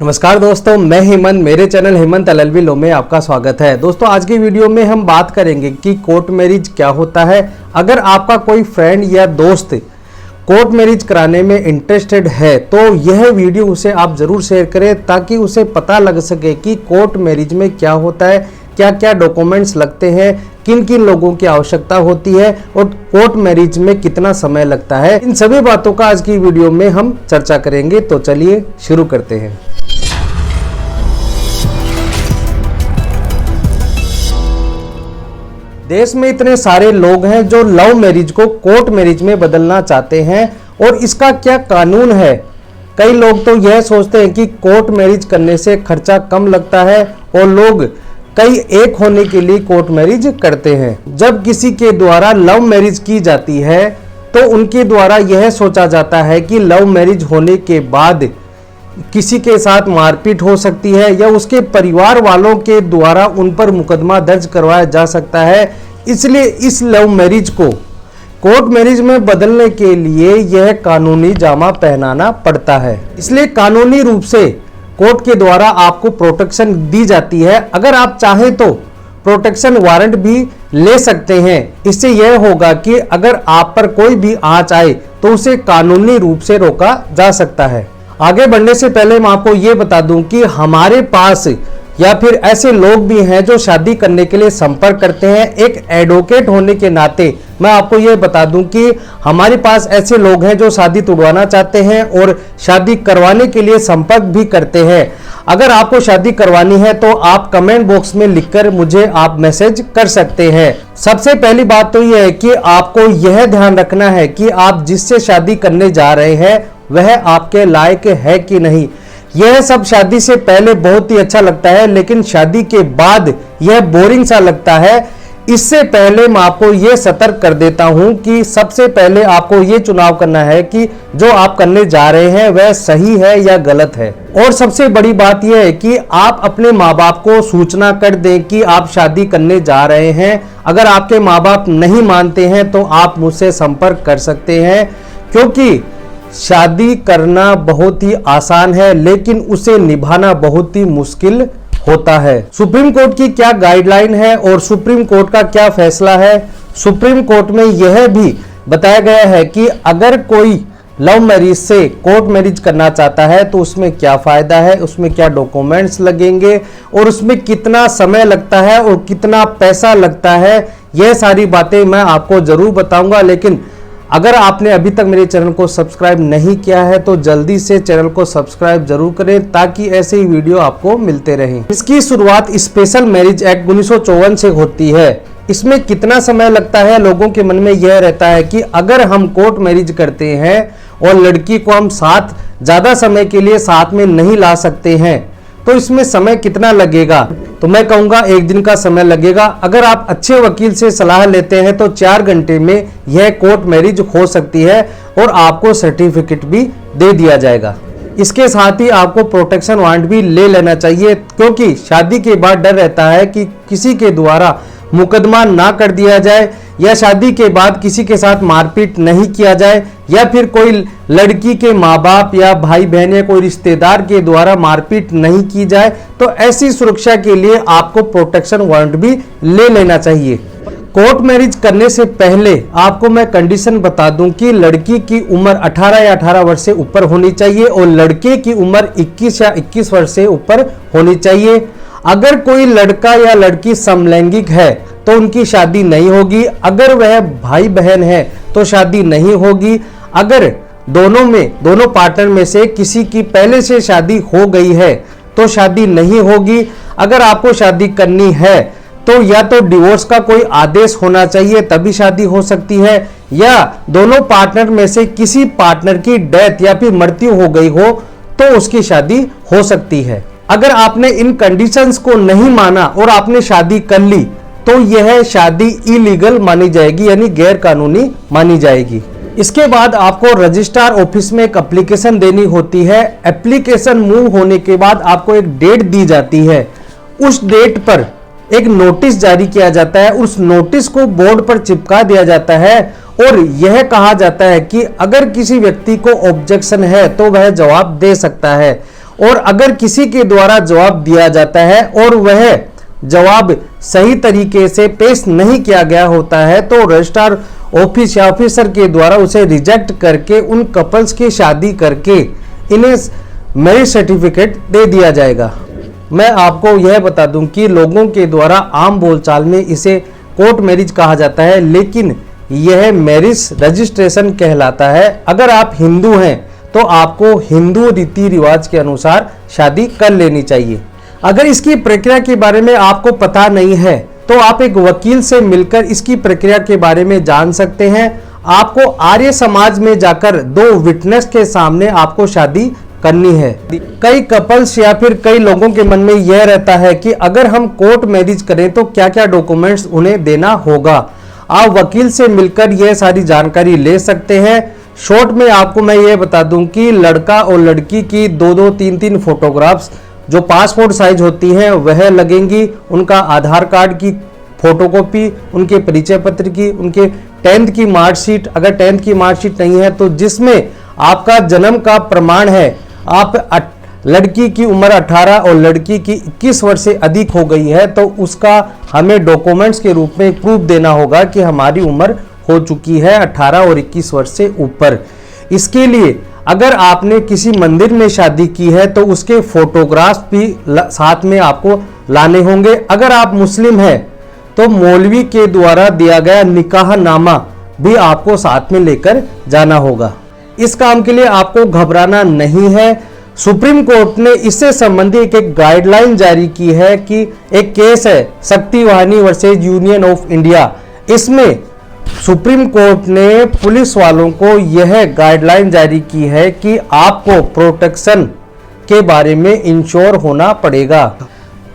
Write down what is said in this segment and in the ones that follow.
नमस्कार दोस्तों, मैं हेमंत, मेरे चैनल हेमंत एलएलबी लॉ में आपका स्वागत है। दोस्तों, आज की वीडियो में हम बात करेंगे कि कोर्ट मैरिज क्या होता है। अगर आपका कोई फ्रेंड या दोस्त कोर्ट मैरिज कराने में इंटरेस्टेड है तो यह वीडियो उसे आप ज़रूर शेयर करें ताकि उसे पता लग सके कि कोर्ट मैरिज में क्या होता है, क्या क्या डॉक्यूमेंट्स लगते हैं, किन किन लोगों की आवश्यकता होती है और कोर्ट मैरिज में कितना समय लगता है। इन सभी बातों का आज की वीडियो में हम चर्चा करेंगे। तो चलिए शुरू करते हैं। देश में इतने सारे लोग हैं जो लव मैरिज को कोर्ट मैरिज में बदलना चाहते हैं और इसका क्या कानून है। कई लोग तो यह सोचते हैं कि कोर्ट मैरिज करने से खर्चा कम लगता है और लोग कई एक होने के लिए कोर्ट मैरिज करते हैं। जब किसी के द्वारा लव मैरिज की जाती है तो उनके द्वारा यह सोचा जाता है कि लव मैरिज होने के बाद किसी के साथ मारपीट हो सकती है या उसके परिवार वालों के द्वारा उन पर मुकदमा दर्ज करवाया जा सकता है। इसलिए इस लव मैरिज को कोर्ट मैरिज में बदलने के लिए यह कानूनी जामा पहनाना पड़ता है। इसलिए कानूनी रूप से कोर्ट के द्वारा आपको प्रोटेक्शन दी जाती है। अगर आप चाहें तो प्रोटेक्शन वारंट भी ले सकते हैं। इससे यह होगा कि अगर आप पर कोई भी आंच आए तो उसे कानूनी रूप से रोका जा सकता है। आगे बढ़ने से पहले मैं आपको ये बता दूं कि हमारे पास या फिर ऐसे लोग भी हैं जो शादी करने के लिए संपर्क करते हैं। एक एडवोकेट होने के नाते मैं आपको ये बता दूं कि हमारे पास ऐसे लोग हैं जो शादी तुड़वाना चाहते हैं और शादी करवाने के लिए संपर्क भी करते हैं। अगर आपको शादी करवानी है तो आप कमेंट बॉक्स में लिखकर मुझे आप मैसेज कर सकते हैं। सबसे पहली बात तो यह है कि आपको यह ध्यान रखना है कि आप जिससे शादी करने जा रहे हैं वह आपके लायक है कि नहीं। यह सब शादी से पहले बहुत ही अच्छा लगता है, लेकिन शादी के बाद यह बोरिंग सा लगता है। इससे पहले मैं आपको यह सतर्क कर देता हूं कि सबसे पहले आपको यह चुनाव करना है कि जो आप करने जा रहे हैं वह सही है या गलत है। और सबसे बड़ी बात यह है कि आप अपने माँ बाप को सूचना कर दें कि आप शादी करने जा रहे हैं। अगर आपके माँ बाप नहीं मानते हैं तो आप मुझसे संपर्क कर सकते हैं, क्योंकि शादी करना बहुत ही आसान है लेकिन उसे निभाना बहुत ही मुश्किल होता है। सुप्रीम कोर्ट की क्या गाइडलाइन है और सुप्रीम कोर्ट का क्या फैसला है। सुप्रीम कोर्ट में यह भी बताया गया है कि अगर कोई लव मैरिज से कोर्ट मैरिज करना चाहता है तो उसमें क्या फायदा है, उसमें क्या डॉक्यूमेंट्स लगेंगे और उसमें कितना समय लगता है और कितना पैसा लगता है। यह सारी बातें मैं आपको जरूर बताऊंगा। लेकिन अगर आपने अभी तक मेरे चैनल को सब्सक्राइब नहीं किया है तो जल्दी से चैनल को सब्सक्राइब जरूर करें ताकि ऐसे ही वीडियो आपको मिलते रहें। इसकी शुरुआत स्पेशल मैरिज एक्ट 1954 से होती है। इसमें कितना समय लगता है, लोगों के मन में यह रहता है कि अगर हम कोर्ट मैरिज करते हैं और लड़की को हम साथ ज्यादा समय के लिए साथ में नहीं ला सकते हैं तो इसमें समय कितना लगेगा। तो मैं कहूंगा 1 दिन का समय लगेगा। अगर आप अच्छे वकील से सलाह लेते हैं तो 4 घंटे में यह कोर्ट मैरिज हो सकती है और आपको सर्टिफिकेट भी दे दिया जाएगा। इसके साथ ही आपको प्रोटेक्शन वारंट भी ले लेना चाहिए, क्योंकि शादी के बाद डर रहता है कि किसी के द्वारा मुकदमा ना कर दिया जाए या शादी के बाद किसी के साथ मारपीट नहीं किया जाए या फिर कोई लड़की के माँ बाप या भाई बहन या कोई रिश्तेदार के द्वारा मारपीट नहीं की जाए। तो ऐसी सुरक्षा के लिए आपको प्रोटेक्शन वारंट भी ले लेना चाहिए। कोर्ट मैरिज करने से पहले आपको मैं कंडीशन बता दूं कि लड़की की उम्र 18 या 18 वर्ष से ऊपर होनी चाहिए और लड़के की उम्र 21 या 21 वर्ष से ऊपर होनी चाहिए। अगर कोई लड़का या लड़की समलैंगिक है तो उनकी शादी नहीं होगी। अगर वह भाई बहन है तो शादी नहीं होगी। अगर दोनों पार्टनर में से किसी की पहले से शादी हो गई है तो शादी नहीं होगी। अगर आपको शादी करनी है तो या तो डिवोर्स का कोई आदेश होना चाहिए तभी शादी हो सकती है, या दोनों पार्टनर में से किसी पार्टनर की डेथ या फिर मृत्यु हो गई हो तो उसकी शादी हो सकती है। अगर आपने इन कंडीशंस को नहीं माना और आपने शादी कर ली तो यह शादी इलीगल मानी जाएगी, यानी गैर कानूनी मानी जाएगी। इसके बाद आपको रजिस्ट्रार ऑफिस में एक एप्लीकेशन देनी होती है। एप्लीकेशन मूव होने के बाद आपको एक डेट दी जाती है। उस डेट पर एक नोटिस जारी किया जाता है। उस नोटिस को बोर्ड पर चिपका दिया जाता है और यह कहा जाता है कि अगर किसी व्यक्ति को ऑब्जेक्शन है तो वह जवाब दे सकता है। और अगर किसी के द्वारा जवाब दिया जाता है और वह जवाब सही तरीके से पेश नहीं किया गया होता है तो रजिस्ट्रार ऑफिस या ऑफिसर के द्वारा उसे रिजेक्ट करके उन कपल्स की शादी करके इन्हें मैरिज सर्टिफिकेट दे दिया जाएगा। मैं आपको यह बता दूं कि लोगों के द्वारा आम बोलचाल में इसे कोर्ट मैरिज कहा जाता है, लेकिन यह मैरिज रजिस्ट्रेशन कहलाता है। अगर आप हिंदू हैं तो आपको हिंदू रीति रिवाज के अनुसार शादी कर लेनी चाहिए। अगर इसकी प्रक्रिया के बारे में आपको पता नहीं है तो आप एक वकील से मिलकर इसकी प्रक्रिया के बारे में जान सकते हैं। आपको आर्य समाज में जाकर 2 विटनेस के सामने आपको शादी करनी है। कई कपल्स या फिर कई लोगों के मन में यह रहता है कि अगर हम कोर्ट मैरिज करें तो क्या क्या डॉक्यूमेंट्स उन्हें देना होगा। आप वकील से मिलकर यह सारी जानकारी ले सकते हैं। शॉर्ट में आपको मैं ये बता दूं कि लड़का और लड़की की 2-2, 3-3 फोटोग्राफ्स जो पासपोर्ट साइज होती हैं वह लगेंगी। उनका आधार कार्ड की फोटोकॉपी, उनके परिचय पत्र की, उनके 10th की मार्कशीट, अगर 10th की मार्कशीट नहीं है तो जिसमें आपका जन्म का प्रमाण है। आप लड़की की उम्र 18 और लड़की की 21 वर्ष से अधिक हो गई है तो उसका हमें डॉक्यूमेंट्स के रूप में प्रूफ देना होगा कि हमारी उम्र हो चुकी है 18 और 21 वर्ष से ऊपर। इसके लिए अगर आपने किसी मंदिर में शादी की है तो उसके फोटोग्राफ्स भी साथ में आपको लाने होंगे। अगर आप मुस्लिम हैं तो मौलवी के द्वारा दिया गया निकाह नामा भी आपको साथ में लेकर जाना होगा। इस काम के लिए आपको घबराना नहीं है। सुप्रीम कोर्ट ने इससे संबंधित एक गाइडलाइन जारी की है कि एक केस है शक्ति वाहिनी वर्सेज यूनियन ऑफ इंडिया। इसमें सुप्रीम कोर्ट ने पुलिस वालों को यह गाइडलाइन जारी की है कि आपको प्रोटेक्शन के बारे में इंश्योर होना पड़ेगा।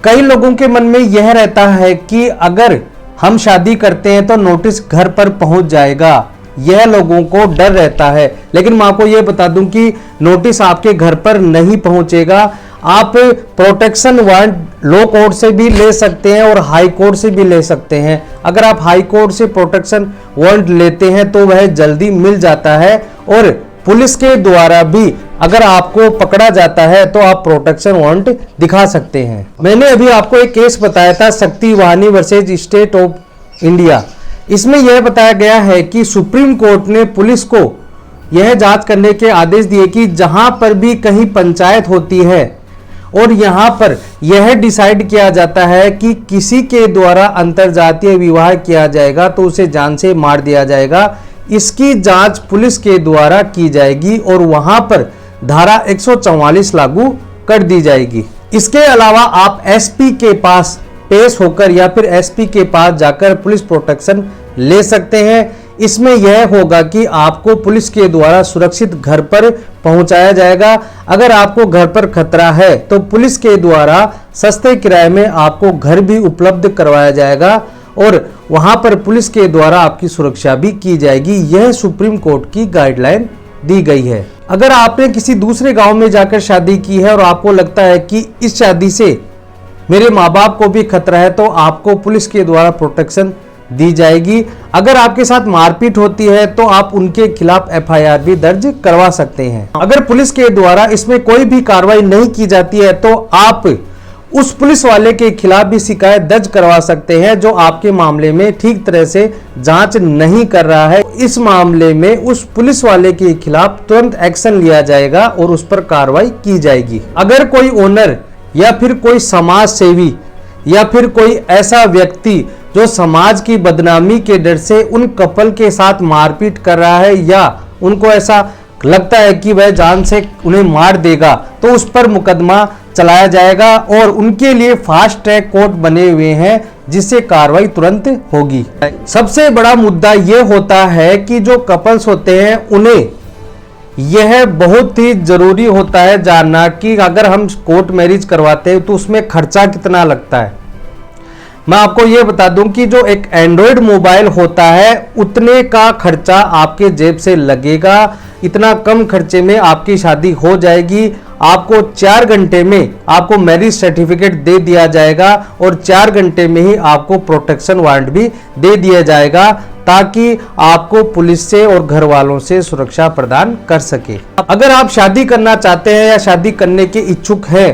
कई लोगों के मन में यह रहता है कि अगर हम शादी करते हैं तो नोटिस घर पर पहुंच जाएगा, यह लोगों को डर रहता है। लेकिन मैं आपको यह बता दूं कि नोटिस आपके घर पर नहीं पहुंचेगा। आप प्रोटेक्शन वारंट लो कोर्ट से भी ले सकते हैं और हाई कोर्ट से भी ले सकते हैं। अगर आप हाई कोर्ट से प्रोटेक्शन वारंट लेते हैं तो वह जल्दी मिल जाता है और पुलिस के द्वारा भी अगर आपको पकड़ा जाता है तो आप प्रोटेक्शन वारंट दिखा सकते हैं। मैंने अभी आपको एक केस बताया था शक्ति वाहिनी वर्सेज स्टेट ऑफ इंडिया। इसमें यह बताया गया है कि सुप्रीम कोर्ट ने पुलिस को यह जांच करने के आदेश दिए कि जहां पर भी कहीं पंचायत होती है और यहां पर यह डिसाइड किया जाता है कि किसी के द्वारा अंतरजातीय विवाह किया जाएगा तो उसे जान से मार दिया जाएगा, इसकी जांच पुलिस के द्वारा की जाएगी और वहां पर धारा 144 लागू कर दी जाएगी। इसके अलावा आप एसपी के पास पेश होकर या फिर एसपी के पास जाकर पुलिस प्रोटेक्शन ले सकते हैं। इसमें यह होगा कि आपको पुलिस के द्वारा सुरक्षित घर पर पहुंचाया जाएगा। अगर आपको घर पर खतरा है तो पुलिस के द्वारा सस्ते किराए में आपको घर भी उपलब्ध करवाया जाएगा और वहां पर पुलिस के द्वारा आपकी सुरक्षा भी की जाएगी। यह सुप्रीम कोर्ट की गाइडलाइन दी गई है। अगर आपने किसी दूसरे गांव में जाकर शादी की है और आपको लगता है कि इस शादी से मेरे माँ बाप को भी खतरा है तो आपको पुलिस के द्वारा प्रोटेक्शन दी जाएगी। अगर आपके साथ मारपीट होती है तो आप उनके खिलाफ एफआईआर भी दर्ज करवा सकते हैं। अगर पुलिस के द्वारा इसमें कोई भी कार्रवाई नहीं की जाती है तो आप उस पुलिस वाले के खिलाफ भी शिकायत दर्ज करवा सकते हैं जो आपके मामले में ठीक तरह से जांच नहीं कर रहा है। इस मामले में उस पुलिस वाले के खिलाफ तुरंत एक्शन लिया जाएगा और उस पर कार्रवाई की जाएगी। अगर कोई ओनर या फिर कोई समाज सेवी या फिर कोई ऐसा व्यक्ति जो समाज की बदनामी के डर से उन कपल के साथ मारपीट कर रहा है या उनको ऐसा लगता है कि वह जान से उन्हें मार देगा तो उस पर मुकदमा चलाया जाएगा और उनके लिए फास्ट ट्रैक कोर्ट बने हुए हैं जिससे कार्रवाई तुरंत होगी। सबसे बड़ा मुद्दा यह होता है कि जो कपल्स होते हैं उन्हें यह बहुत ही जरूरी होता है जानना कि अगर हम कोर्ट मैरिज करवाते हैं तो उसमें खर्चा कितना लगता है। मैं आपको यह बता दूं कि जो एक एंड्रॉयड मोबाइल होता है उतने का खर्चा आपके जेब से लगेगा। इतना कम खर्चे में आपकी शादी हो जाएगी। आपको 4 घंटे में आपको मैरिज सर्टिफिकेट दे दिया जाएगा और 4 घंटे में ही आपको प्रोटेक्शन वारंट भी दे दिया जाएगा। ताकि आपको पुलिस से और घर वालों से सुरक्षा प्रदान कर सके। अगर आप शादी करना चाहते हैं या शादी करने के इच्छुक हैं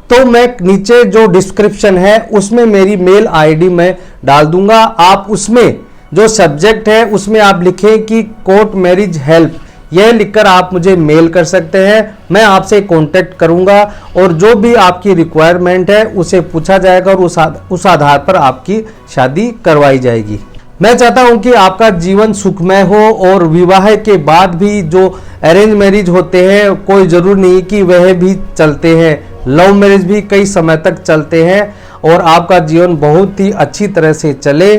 तो मैं नीचे जो डिस्क्रिप्शन है उसमें मेरी मेल आईडी मैं डाल दूंगा। आप उसमें जो सब्जेक्ट है उसमें आप लिखें कि कोर्ट मैरिज हेल्प, यह लिखकर आप मुझे मेल कर सकते हैं। मैं आपसे कांटेक्ट करूंगा और जो भी आपकी रिक्वायरमेंट है उसे पूछा जाएगा और उस आधार पर आपकी शादी करवाई जाएगी। मैं चाहता हूं कि आपका जीवन सुखमय हो और विवाह के बाद भी जो अरेंज मैरिज होते हैं कोई जरूरी नहीं कि वह भी चलते हैं, लव मैरिज भी कई समय तक चलते हैं और आपका जीवन बहुत ही अच्छी तरह से चले।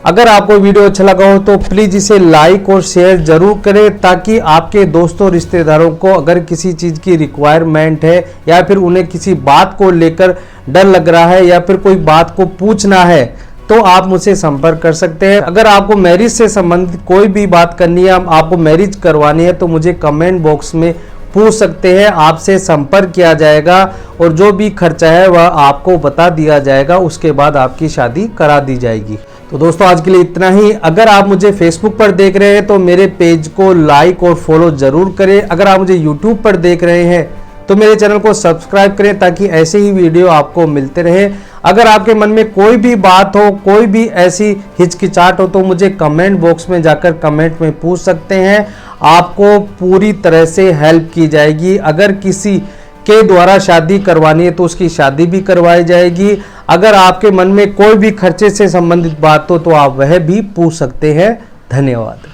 अगर आपको वीडियो अच्छा लगा हो तो प्लीज़ इसे लाइक और शेयर जरूर करें ताकि आपके दोस्तों रिश्तेदारों को अगर किसी चीज़ की रिक्वायरमेंट है या फिर उन्हें किसी बात को लेकर डर लग रहा है या फिर कोई बात को पूछना है तो आप मुझसे संपर्क कर सकते हैं। अगर आपको मैरिज से संबंधित कोई भी बात करनी है, आपको मैरिज करवानी है तो मुझे कमेंट बॉक्स में पूछ सकते हैं, आपसे संपर्क किया जाएगा और जो भी खर्चा है वह आपको बता दिया जाएगा, उसके बाद आपकी शादी करा दी जाएगी। तो दोस्तों आज के लिए इतना ही। अगर आप मुझे फेसबुक पर देख रहे हैं तो मेरे पेज को लाइक और फॉलो जरूर करें। अगर आप मुझे यूट्यूब पर देख रहे हैं तो मेरे चैनल को सब्सक्राइब करें ताकि ऐसे ही वीडियो आपको मिलते रहे। अगर आपके मन में कोई भी बात हो, कोई भी ऐसी हिचकिचाहट हो तो मुझे कमेंट बॉक्स में जाकर कमेंट में पूछ सकते हैं, आपको पूरी तरह से हेल्प की जाएगी। अगर किसी के द्वारा शादी करवानी है तो उसकी शादी भी करवाई जाएगी। अगर आपके मन में कोई भी खर्चे से संबंधित बात हो तो आप वह भी पूछ सकते हैं। धन्यवाद।